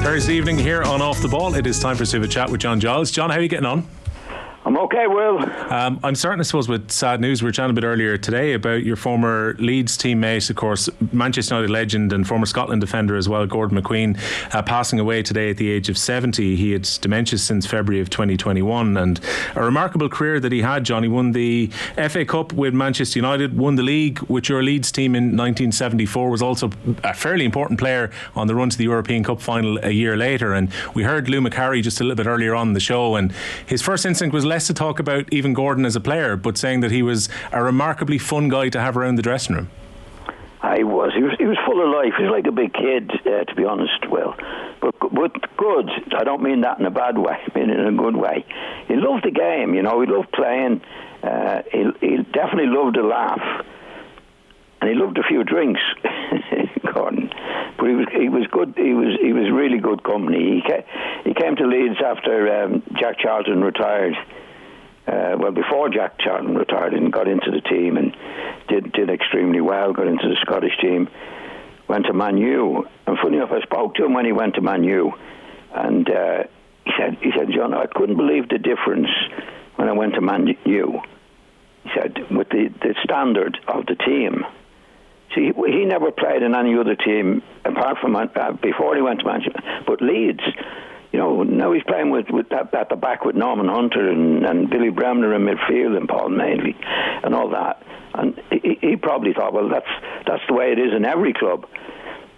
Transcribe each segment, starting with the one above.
Thursday evening here on Off the Ball. It is time for us to have a chat with John Giles. John, how are you getting on? I'm okay, Will. I'm starting, I suppose, with sad news. We were chatting a bit earlier today about your former Leeds teammate, of course, Manchester United legend and former Scotland defender as well, Gordon McQueen, passing away today at the age of 70. He had dementia since February of 2021, and a remarkable career that he had, John. He won the FA Cup with Manchester United, won the league with your Leeds team in 1974, was also a fairly important player on the run to the European Cup final a year later. And we heard Lou McHarry just a little bit earlier on in the show, and his first instinct was less to talk about even Gordon as a player, but saying that he was a remarkably fun guy to have around the dressing room. He was full of life. He was like a big kid, to be honest, Will. But good. I don't mean that in a bad way. I mean in a good way. He loved the game, you know. He loved playing. He definitely loved a laugh, and he loved a few drinks, Gordon. But he was good. He was really good company. He came to Leeds after Jack Charlton retired. Before Jack Charlton retired, and got into the team and did extremely well. Got into the Scottish team. Went to Man U, and funny enough, I spoke to him when he went to Man U, and he said, John, I couldn't believe the difference when I went to Man U. He said, with the standard of the team. See, he never played in any other team apart from before he went to Manchester. But Leeds, you know, now he's playing with that at the back with Norman Hunter and Billy Bremner in midfield and Paul Mainley and all that. And he probably thought, well, that's the way it is in every club.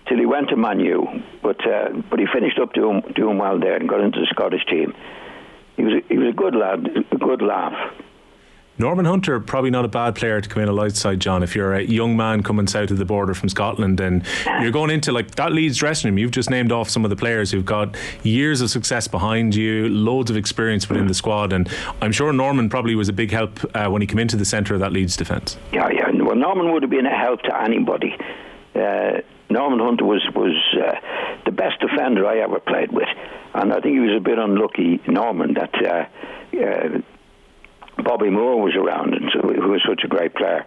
Till he went to Man U, but he finished up doing well there and got into the Scottish team. He was a good lad, a good laugh. Norman Hunter, probably not a bad player to come in alongside, John, if you're a young man coming south of the border from Scotland and you're going into like that Leeds dressing room. You've just named off some of the players who've got years of success behind you, loads of experience within the squad, and I'm sure Norman probably was a big help when he came into the centre of that Leeds defence. Yeah. Well, Norman would have been a help to anybody. Norman Hunter was the best defender I ever played with, and I think he was a bit unlucky, Norman, that Bobby Moore was around, and so who was such a great player.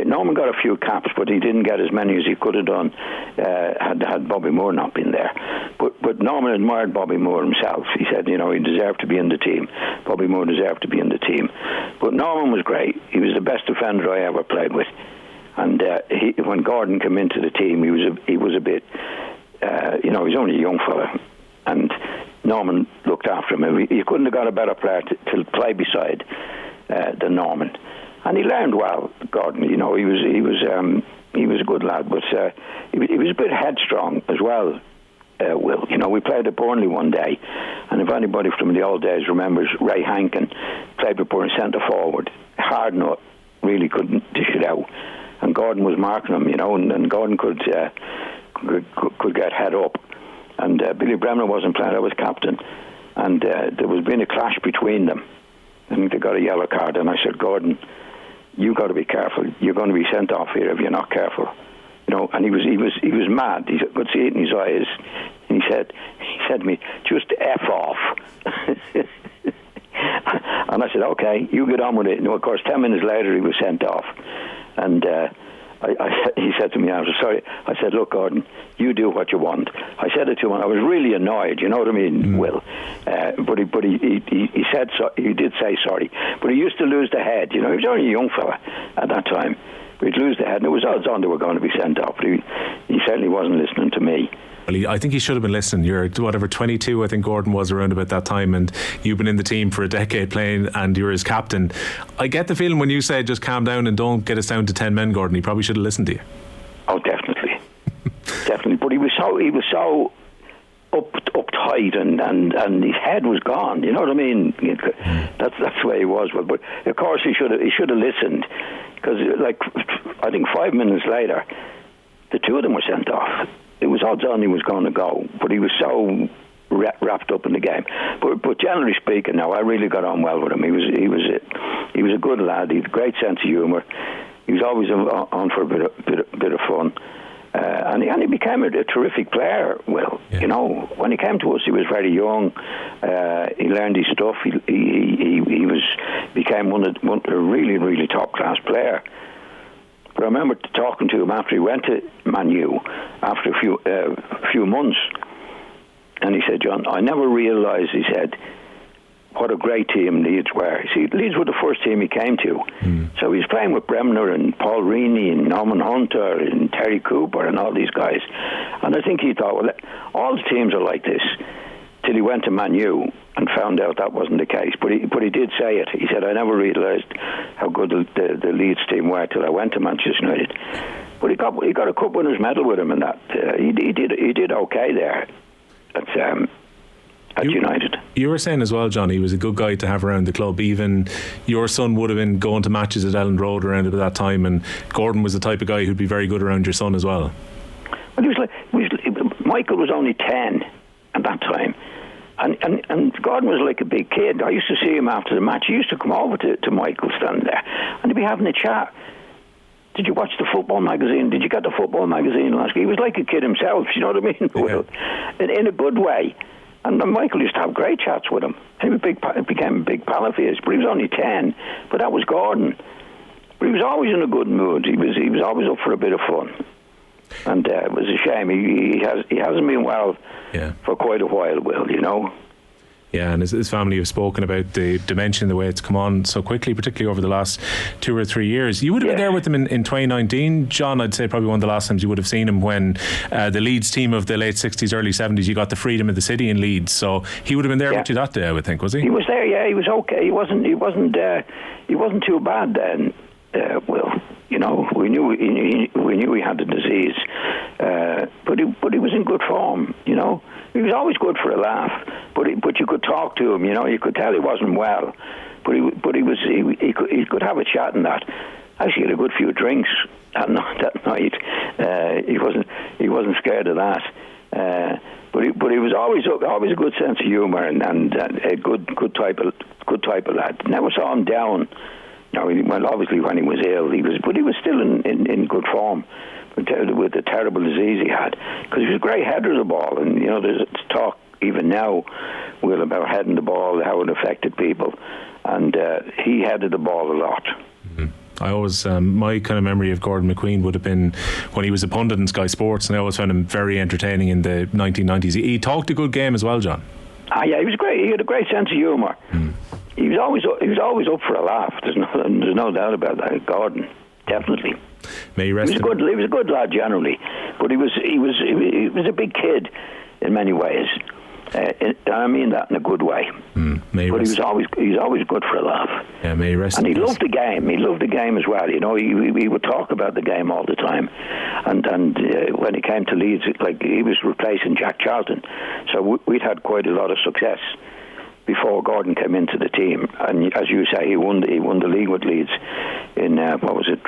Norman got a few caps, but he didn't get as many as he could have done had Bobby Moore not been there. But Norman admired Bobby Moore himself. He said, you know, he deserved to be in the team. Bobby Moore deserved to be in the team. But Norman was great. He was the best defender I ever played with. And when Gordon came into the team, he was a bit, he was only a young fella, and Norman looked after him. You couldn't have got a better player to play beside than Norman, and he learned well. Gordon, you know, he was a good lad, but he was a bit headstrong as well. Will, you know, we played at Burnley one day, and if anybody from the old days remembers, Ray Hankin played with Burnley centre forward, hard nut, really couldn't dish it out, and Gordon was marking him, you know, and Gordon could get head up, and Billy Bremner wasn't playing. I was captain, and there was been a clash between them. I think they got a yellow card, and I said, Gordon, you got to be careful. You're going to be sent off here if you're not careful. You know, and he was mad. I could see it in his eyes. And he said to me, just F off. And I said, okay, you get on with it. And of course, 10 minutes later, he was sent off. And he said to me, I was sorry. I said, look, Gordon, you do what you want. I said it to him, and I was really annoyed, you know what I mean, Will? But he said so, he did say sorry. But he used to lose the head, you know. He was only a young fella at that time. He'd lose the head, and it was odds on they were going to be sent off. But he certainly wasn't listening to me. Well, I think he should have been listening. You're 22, I think Gordon was around about that time, and you've been in the team for a decade playing, and you're his captain. I get the feeling when you say just calm down and don't get us down to 10 men, Gordon, he probably should have listened to you. Oh, definitely. Definitely. But he was so uptight, and his head was gone, you know what I mean? That's the way he was. But of course he should have listened, because like I think 5 minutes later the two of them were sent off. It was odds on he was going to go, but he was so wrapped up in the game. But generally speaking, now I really got on well with him. He was a good lad. He had a great sense of humour. He was always on for a bit of fun, and he became a terrific player. Well, yeah. You know, when he came to us, he was very young. He learned his stuff. He became a really, really top class player. But I remember talking to him after he went to Man U after a few months, And he said, John, I never realised, he said, what a great team Leeds were. See, Leeds were the first team he came to. So he was playing with Bremner and Paul Reaney and Norman Hunter and Terry Cooper and all these guys. And I think he thought, well, all the teams are like this, till he went to Man U and found out that wasn't the case. But he did say it. He said, I never realised how good the Leeds team were till I went to Manchester United. But he got a Cup Winners' medal with him, and that he did okay there at United. You were saying as well, John, he was a good guy to have around the club. Even your son would have been going to matches at Elland Road around at that time, and Gordon was the type of guy who'd be very good around your son as well. Well, Michael was only 10 at that time, and Gordon was like a big kid. I used to see him after the match. He used to come over to Michael standing there, and he'd be having a chat. Did you watch the football magazine? Did you get the football magazine last week? He was like a kid himself, you know what I mean? Yeah. In a good way. And Michael used to have great chats with him. He became a big pal of his, but he was only 10. But that was Gordon. But he was always in a good mood. He was always up for a bit of fun. And it was a shame. He hasn't been well for quite a while, Will, you know. Yeah, and his family have spoken about the dementia and the way it's come on so quickly, particularly over the last 2 or 3 years. You would have been there with him in 2019, John. I'd say probably one of the last times you would have seen him when the Leeds team of the late 60s, early 70s, you got the freedom of the city in Leeds. So he would have been there with you that day, I would think, was he? He was there, yeah. He was okay. He wasn't too bad then. Will, you know, we knew he had the disease, but he was in good form, you know. He was always good for a laugh, but you could talk to him, you know. You could tell he wasn't well, but he could have a chat and that. Actually, he had a good few drinks that night. He wasn't scared of that. But he was always a good sense of humour and a good type of lad. Never saw him down. No, well, obviously when he was ill, he was still in good form with the terrible disease he had, because he was a great header of the ball. And you know, there's talk even now, Will, about heading the ball, how it affected people, and he headed the ball a lot. I always, my kind of memory of Gordon McQueen would have been when he was a pundit in Sky Sports, and I always found him very entertaining in the 1990s. He talked a good game as well, John. Yeah, he was great. He had a great sense of humour. He was always up for a laugh. There's no doubt about that. Gordon, definitely. May he rest. He was a good lad generally, but he was a big kid in many ways. I mean that in a good way. But he was always good for a laugh. Yeah, may he rest. And he loved the game. He loved the game as well. You know, he would talk about the game all the time. And when he came to Leeds, like he was replacing Jack Charlton, so we'd had quite a lot of success before Gordon came into the team. And as you say, he won the league with Leeds in what was it?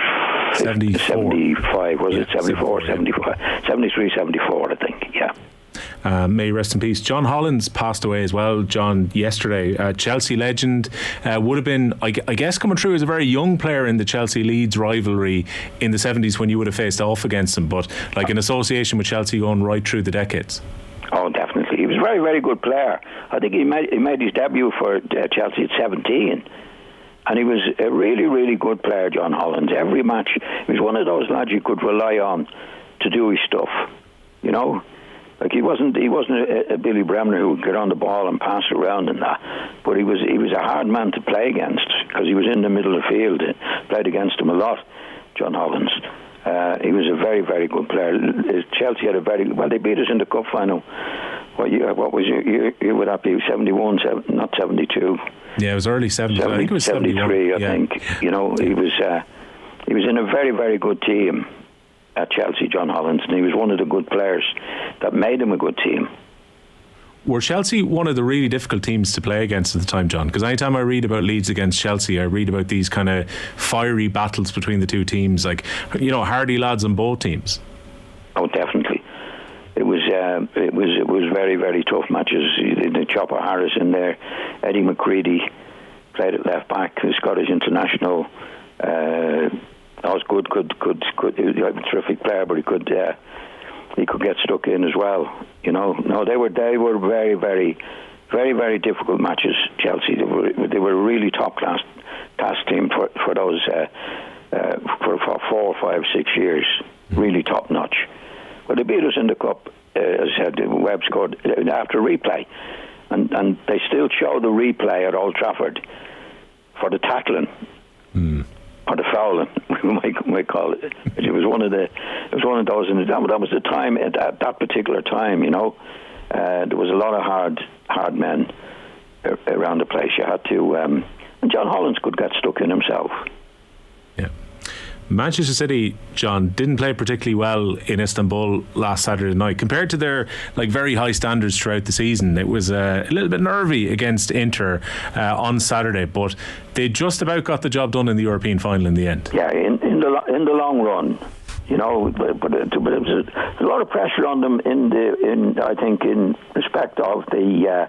75, was it 74, 75, 73, 74, I think. Yeah. May he rest in peace. John Hollins passed away as well, John, yesterday. Chelsea legend, would have been, I guess, coming through as a very young player in the Chelsea-Leeds rivalry in the 70s when you would have faced off against him, but like an association with Chelsea going right through the decades. Oh, definitely. He was a very, very good player. I think he made his debut for Chelsea at 17. And he was a really, really good player, John Hollins. Every match, he was one of those lads you could rely on to do his stuff, you know. Like he wasn't a Billy Bremner who would get on the ball and pass around and that, but he was a hard man to play against because he was in the middle of the field. Played against him a lot, John Hollins. He was a very, very good player. Chelsea had they beat us in the cup final. What was your year would that be? 71, not 72. Yeah, it was early 70s. I think it was 73. I think. You know, he was in a very, very good team at Chelsea, John Hollins, and he was one of the good players that made him a good team. Were Chelsea one of the really difficult teams to play against at the time, John? Because anytime I read about Leeds against Chelsea, I read about these kind of fiery battles between the two teams, like, you know, hardy lads on both teams. Oh, definitely. It was very, very tough matches. The Chopper Harris in there, Eddie McCready played at left back, the Scottish international. That was good. He was a terrific player, but he could get stuck in as well. You know, no, they were very, very, very, very difficult matches. Chelsea, they were a really top class team for those for 4, 5, 6 years. Really top notch. Well, they beat us in the cup as I said, Webb scored after replay, and they still show the replay at Old Trafford for the tackling or the fouling, we might call it. It was one of those, and that was the time at that particular time. There was a lot of hard men around the place. You had to, and John Hollins could get stuck in himself. Yeah. Manchester City, John, didn't play particularly well in Istanbul last Saturday night compared to their very high standards throughout the season. It was a little bit nervy against Inter on Saturday, but they just about got the job done in the European final in the end. Yeah, in the long run, but it was a lot of pressure on them I think in respect of the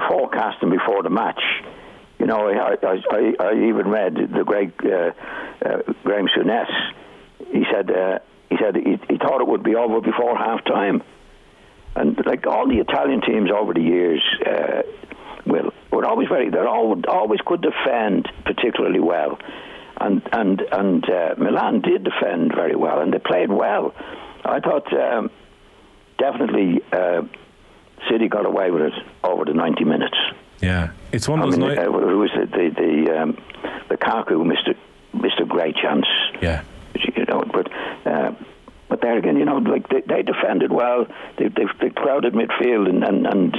forecasting before the match. I even read the great Graham Souness. He said he thought it would be over before half time, and like all the Italian teams over the years, were always they always could defend particularly well, and Milan did defend very well, and they played well. I thought definitely City got away with it over the 90 minutes. Yeah, it's one of those nights. It was the Lukaku missed a great chance. Yeah, but there again, they defended well. They crowded midfield, and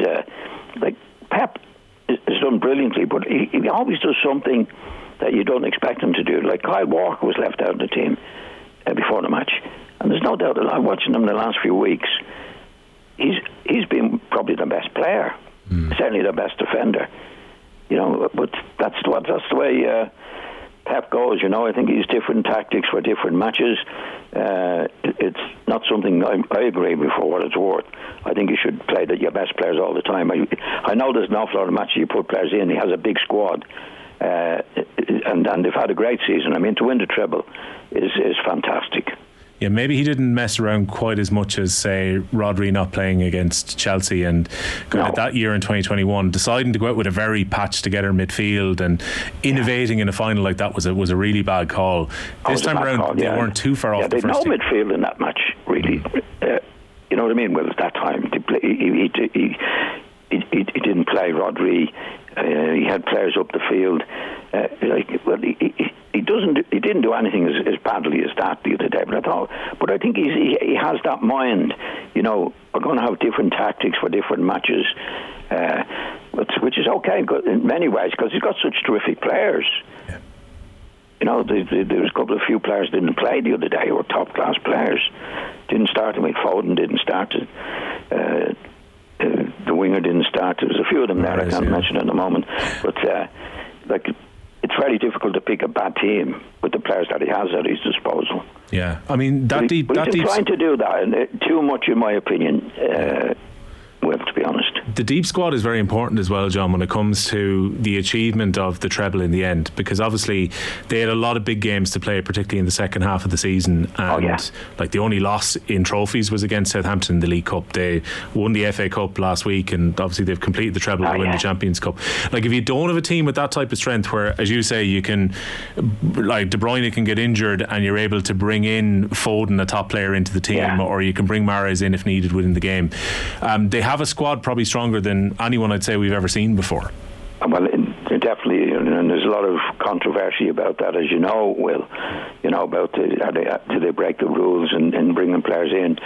like Pep has done brilliantly, but he always does something that you don't expect him to do. Like Kyle Walker was left out of the team before the match, and there's no doubt that I'm watching him the last few weeks. He's been probably the best player. Certainly the best defender, but that's the way Pep goes. I think he's different tactics for different matches. It's not something I agree with for what it's worth. I think you should play your best players all the time. I know there's an awful lot of matches you put players in. He has a big squad, and they've had a great season. I mean, to win the treble is fantastic. Yeah, maybe he didn't mess around quite as much as, say, Rodri not playing against Chelsea and that year in 2021, deciding to go out with a very patched together midfield and innovating in a final like that was a really bad call. This time around, they weren't too far off the first team. They had no midfield in that match, really. You know what I mean? Well, at that time, he didn't play Rodri. He had players up the field. He didn't do anything as badly as that the other day. But I think he has that mind. We're going to have different tactics for different matches, which is okay in many ways because he's got such terrific players. Yeah. There was a few players didn't play the other day who were top class players. Didn't start him. Foden didn't start it. The winger didn't start. There was a few of them there. I can't mention at the moment, but it's very difficult to pick a bad team with the players that he has at his disposal. Yeah, I mean he's trying to do that too much, in my opinion. To be honest, the deep squad is very important as well, John, when it comes to the achievement of the treble in the end, because obviously they had a lot of big games to play, particularly in the second half of the season, and the only loss in trophies was against Southampton in the League Cup. They won the FA Cup last week, and obviously they've completed the treble to win the Champions Cup. If you don't have a team with that type of strength, where, as you say, you can, De Bruyne can get injured and you're able to bring in Foden, a top player, into the team, or you can bring Mahrez in if needed within the game. They have a squad probably stronger than anyone I'd say we've ever seen before. Well, definitely, and there's a lot of controversy about that, as you know, Will. About do they break the rules and bringing players in?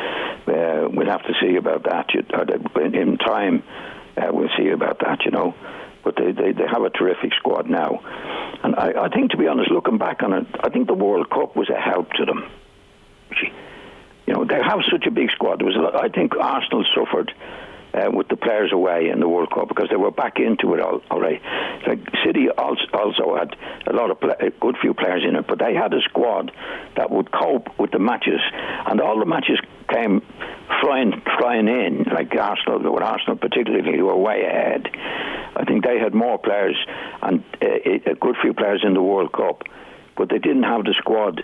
We'll have to see about that. In time, we'll see about that, But they have a terrific squad now. And I think, to be honest, looking back on it, I think the World Cup was a help to them. They have such a big squad. I think Arsenal suffered with the players away in the World Cup because they were back into it already. City also had a lot of good few players in it, but they had a squad that would cope with the matches, and all the matches came flying in. Like Arsenal particularly, who were way ahead. I think they had more players and a good few players in the World Cup, but they didn't have the squad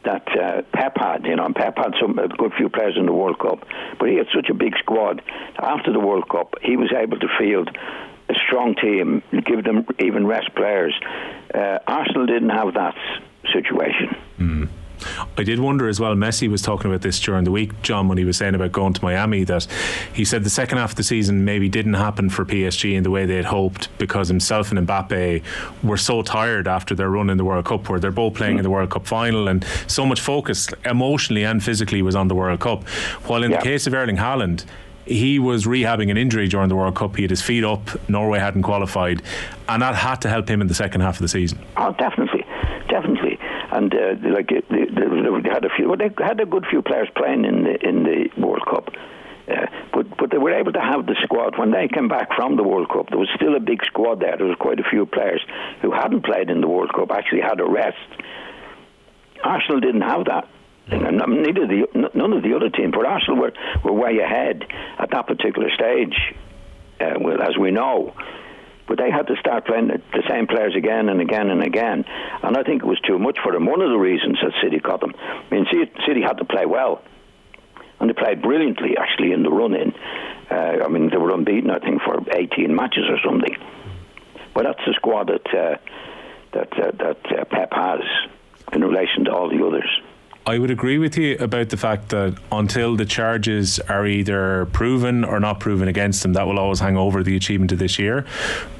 that Pep had, and Pep had a good few players in the World Cup, but he had such a big squad. After the World Cup, he was able to field a strong team, give them even rest players. Arsenal didn't have that situation. I did wonder as well, Messi was talking about this during the week, John, when he was saying about going to Miami, that he said the second half of the season maybe didn't happen for PSG in the way they had hoped, because himself and Mbappe were so tired after their run in the World Cup, where they're both playing in the World Cup final, and so much focus emotionally and physically was on the World Cup. While in the case of Erling Haaland, he was rehabbing an injury during the World Cup. He had his feet up, Norway hadn't qualified, and that had to help him in the second half of the season. Oh, definitely. And they had a good few players playing in the World Cup, but they were able to have the squad when they came back from the World Cup. There was still a big squad there. There was quite a few players who hadn't played in the World Cup actually had a rest. Arsenal didn't have that. And none of the other teams, but Arsenal were way ahead at that particular stage, as we know. But they had to start playing the same players again and again and again. And I think it was too much for them. One of the reasons that City caught them, I mean, City had to play well. And they played brilliantly, actually, in the run-in. I mean, they were unbeaten, I think, for 18 matches or something. But that's the squad that Pep has in relation to all the others. I would agree with you about the fact that until the charges are either proven or not proven against them, that will always hang over the achievement of this year.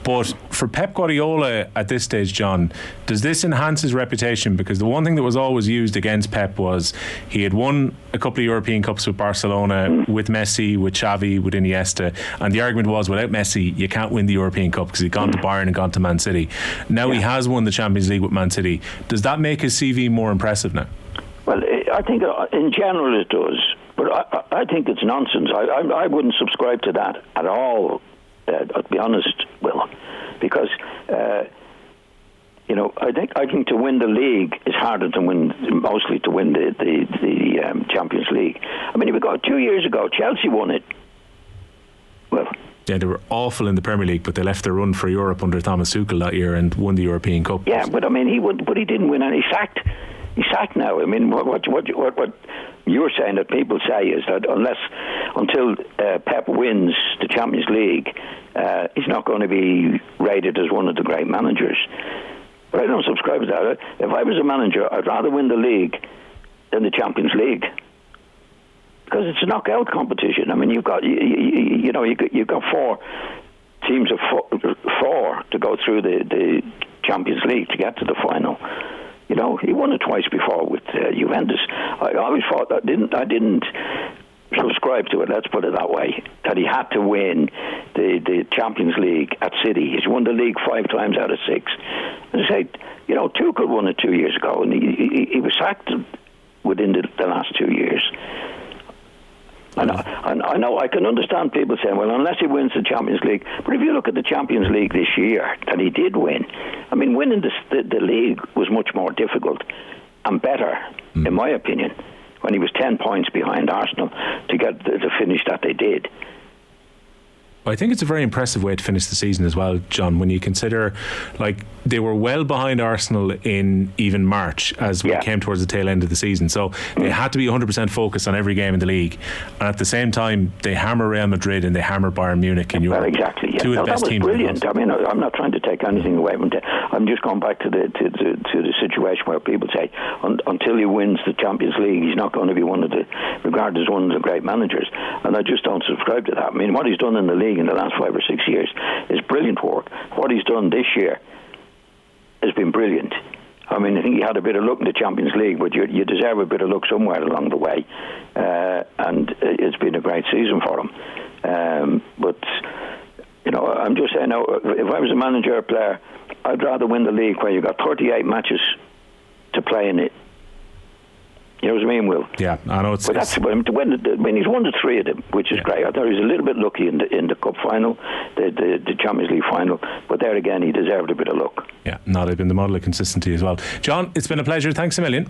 But for Pep Guardiola at this stage, John, does this enhance his reputation? Because the one thing that was always used against Pep was he had won a couple of European Cups with Barcelona, with Messi, with Xavi, with Iniesta, and the argument was without Messi you can't win the European Cup because he'd gone to Bayern and gone to Man City. Now he has won the Champions League with Man City. Does that make his CV more impressive now? Well, I think in general it does, but I think it's nonsense. I wouldn't subscribe to that at all, to be honest, Will, because I think to win the league is harder to win the Champions League. I mean, if we go 2 years ago, Chelsea won it. Well, yeah, they were awful in the Premier League, but they left their run for Europe under Thomas Tuchel that year and won the European Cup. Yeah, but I mean, he didn't win, and he sacked. He's sacked now. I mean, what you're saying that people say is that until Pep wins the Champions League, he's not going to be rated as one of the great managers. But I don't subscribe to that. If I was a manager, I'd rather win the league than the Champions League, because it's a knockout competition. I mean, you've got four teams of four to go through the Champions League to get to the final. You know, he won it twice before with Juventus. I always thought that I didn't subscribe to it, let's put it that way, that he had to win the Champions League at City. He's won the league 5 times out of 6. As I say, Tuchel won it 2 years ago, and he was sacked within the last 2 years. And I know I can understand people saying, well, unless he wins the Champions League. But if you look at the Champions League this year that he did win, I mean, winning the league was much more difficult and better, in my opinion, when he was 10 points behind Arsenal to get the finish that they did. I think it's a very impressive way to finish the season as well, John, when you consider they were well behind Arsenal in even March as we came towards the tail end of the season, so they had to be 100% focused on every game in the league, and at the same time they hammer Real Madrid and they hammer Bayern Munich in Europe. Well, exactly, yeah. Two of the best teams. That was brilliant. I mean, I'm not trying to take anything away from it. I'm just going back to the situation where people say until he wins the Champions League he's not going to be regarded as one of the great managers, and I just don't subscribe to that. I mean, what he's done in the league in the last 5 or 6 years is brilliant work. What he's done this year has been brilliant. I mean, I think he had a bit of luck in the Champions League, but you deserve a bit of luck somewhere along the way, and it's been a great season for him. But I'm just saying, if I was a manager or a player, I'd rather win the league where you've got 38 matches to play in it. You know what I mean, Will? Yeah, I know. But that's to win. I mean, he's won the 3 of them, which is great. I thought he was a little bit lucky in the cup final, the Champions League final. But there again, he deserved a bit of luck. Yeah, no, they've been the model of consistency as well. John, it's been a pleasure. Thanks a million.